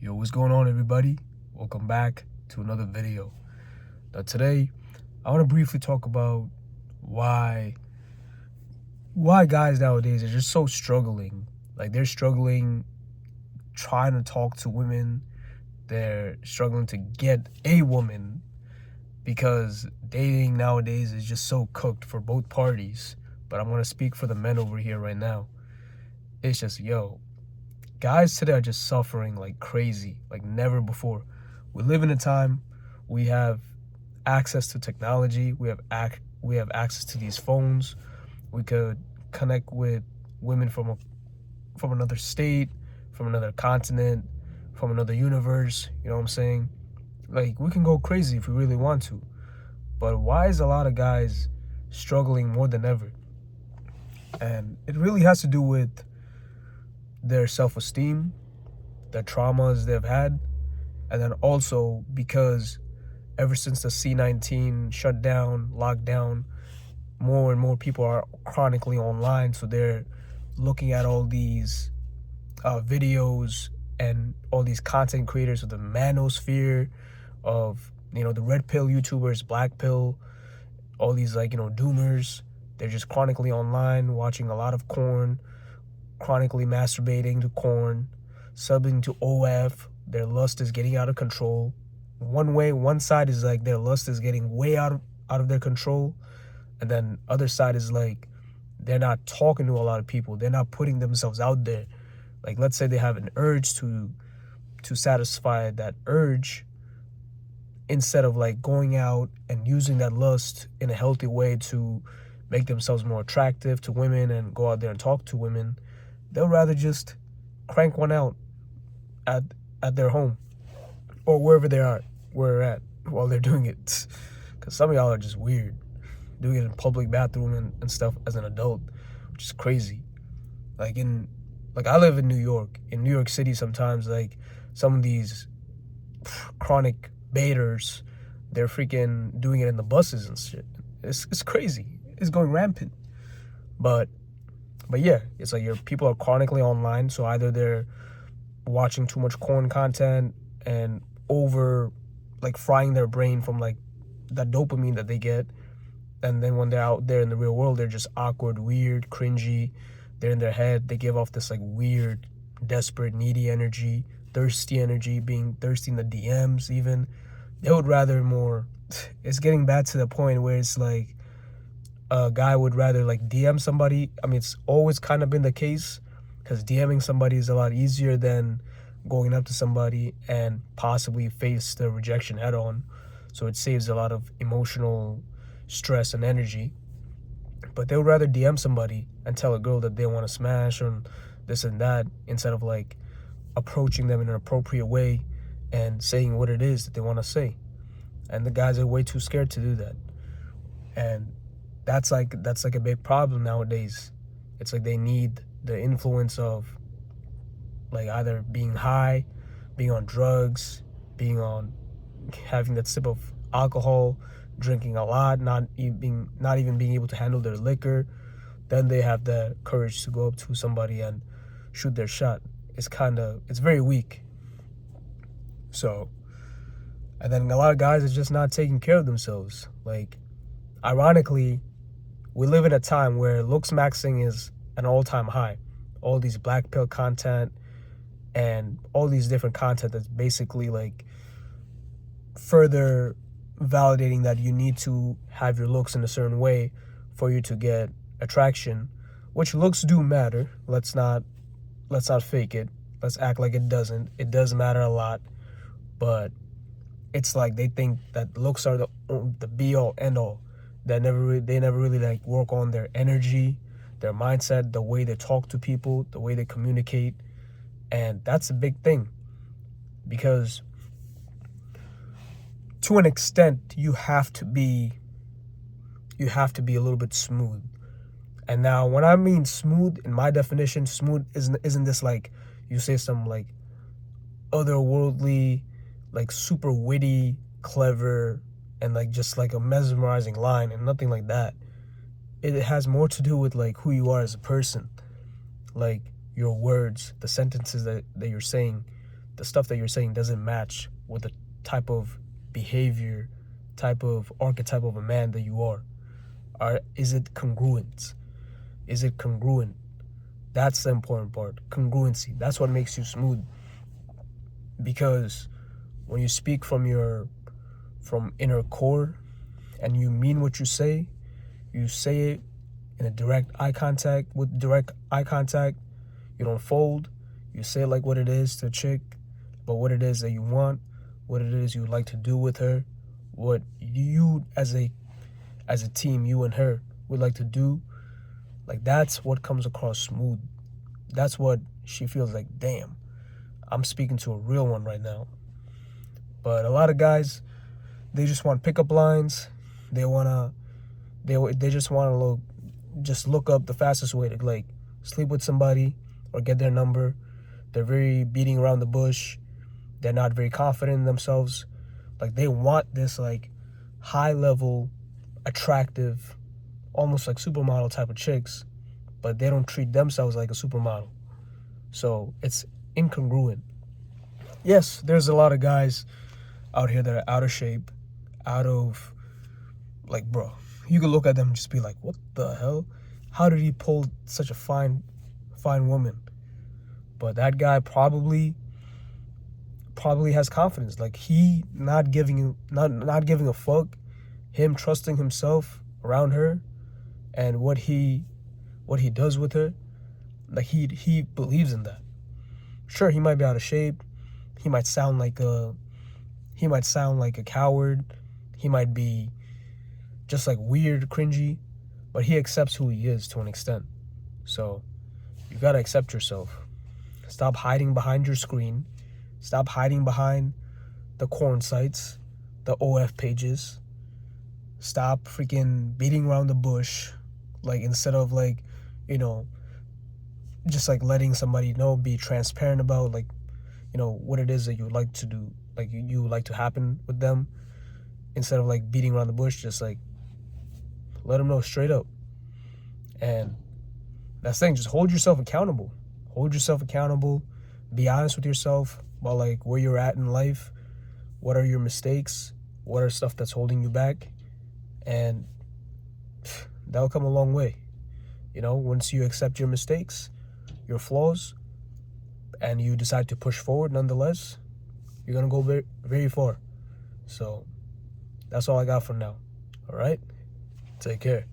Yo, what's going on, everybody? Welcome back to another video. Now today, I want to briefly talk about why guys nowadays are just so struggling. Like, they're struggling trying to talk to women. They're struggling to get a woman because dating nowadays is just so cooked for both parties. But I'm going to speak for the men over here right now. It's just, guys today are just suffering like crazy, like never before. We live in a time we have access to technology. We have access to these phones. We could connect with women from another state, from another continent, from another universe. You know what I'm saying? Like, we can go crazy if we really want to. But why is a lot of guys struggling more than ever? And it really has to do with their self-esteem, the traumas they've had, and then also because ever since the C-19 shut down, lockdown, more and more people are chronically online, so they're looking at all these videos and all these content creators of the manosphere, of the red pill YouTubers, black pill, all these doomers. They're just chronically online, watching a lot of corn, chronically masturbating to corn, subbing to OF. Their lust is getting out of control. One side is like their lust is getting way out of their control, and then other side is like they're not talking to a lot of people. They're not putting themselves out there. Like, let's say they have an urge to satisfy that urge, instead of like going out and using that lust in a healthy way to make themselves more attractive to women and go out there and talk to women, they'll rather just crank one out at their home or wherever we're at while they're doing it. Because some of y'all are just weird, doing it in public bathroom and stuff as an adult, which is crazy. Like, I live in New York. In New York City, sometimes like some of these chronic baiters, they're freaking doing it in the buses and shit. It's crazy. It's going rampant. But yeah, it's like your people are chronically online, so either they're watching too much corn content and over like frying their brain from like that dopamine that they get, and then when they're out there in the real world, they're just awkward, weird, cringy. They're in their head. They give off this like weird, desperate, needy energy, thirsty energy, being thirsty in the DMs even. They would rather more. It's getting bad to the point where it's like a guy would rather like DM somebody. I mean, it's always kind of been the case, because DMing somebody is a lot easier than going up to somebody and possibly face the rejection head on. So it saves a lot of emotional stress and energy. But they would rather DM somebody and tell a girl that they want to smash or this and that, instead of like approaching them in an appropriate way and saying what it is that they want to say. And the guys are way too scared to do that. And that's like a big problem nowadays. It's like they need the influence of like either being high, being on drugs, having that sip of alcohol, drinking a lot, not even being able to handle their liquor. Then they have the courage to go up to somebody and shoot their shot. It's very weak. So, and then a lot of guys are just not taking care of themselves. Like, ironically, we live in a time where looks maxing is an all-time high. All these black pill content and all these different content that's basically like further validating that you need to have your looks in a certain way for you to get attraction, which looks do matter. Let's not fake it. Let's act like it doesn't. It does matter a lot, but it's like they think that looks are the be all end all. They never really like work on their energy, their mindset, the way they talk to people, the way they communicate. And that's a big thing, because to an extent you have to be a little bit smooth. And now when I mean smooth, in my definition, smooth isn't this like you say some like otherworldly, like super witty, clever, and like just like a mesmerizing line, and nothing like that. It has more to do with like who you are as a person. Like, your words, the sentences that you're saying, the stuff that you're saying doesn't match with the type of behavior, type of archetype of a man that you are. Is it congruent? Is it congruent? That's the important part. Congruency. That's what makes you smooth. Because when you speak from inner core and you mean what you say it in a direct eye contact, you don't fold, you say it like what it is to a chick, but what it is that you want, what it is you would like to do with her, what you as a team, you and her, would like to do. Like, that's what comes across smooth. That's what she feels like, damn, I'm speaking to a real one right now. But a lot of guys, they just want pickup lines. They just want to look up the fastest way to, like, sleep with somebody or get their number. They're very beating around the bush. They're not very confident in themselves. Like, they want this, like, high level, attractive, almost like supermodel type of chicks, but they don't treat themselves like a supermodel. So it's incongruent. Yes, there's a lot of guys out here that are out of shape, like, bro, you could look at them and just be like, what the hell? How did he pull such a fine woman? But that guy probably has confidence. Like, he not giving a fuck, him trusting himself around her, and what he does with her. Like, he believes in that. Sure, he might be out of shape. He might sound like a coward. He might be just like weird, cringy, but he accepts who he is to an extent. So you gotta accept yourself. Stop hiding behind your screen. Stop hiding behind the corn sites, the OF pages. Stop freaking beating around the bush. Like, instead of, like, you know, just like letting somebody know, be transparent about, like, you know, what it is that you would like to do, like you would like to happen with them. Instead of, like, beating around the bush, just, like, let them know straight up. And that's the thing, just hold yourself accountable. Be honest with yourself about, like, where you're at in life. What are your mistakes? What are stuff that's holding you back? And that'll come a long way. You know, once you accept your mistakes, your flaws, and you decide to push forward nonetheless, you're going to go very, very far. So that's all I got for now. All right? Take care.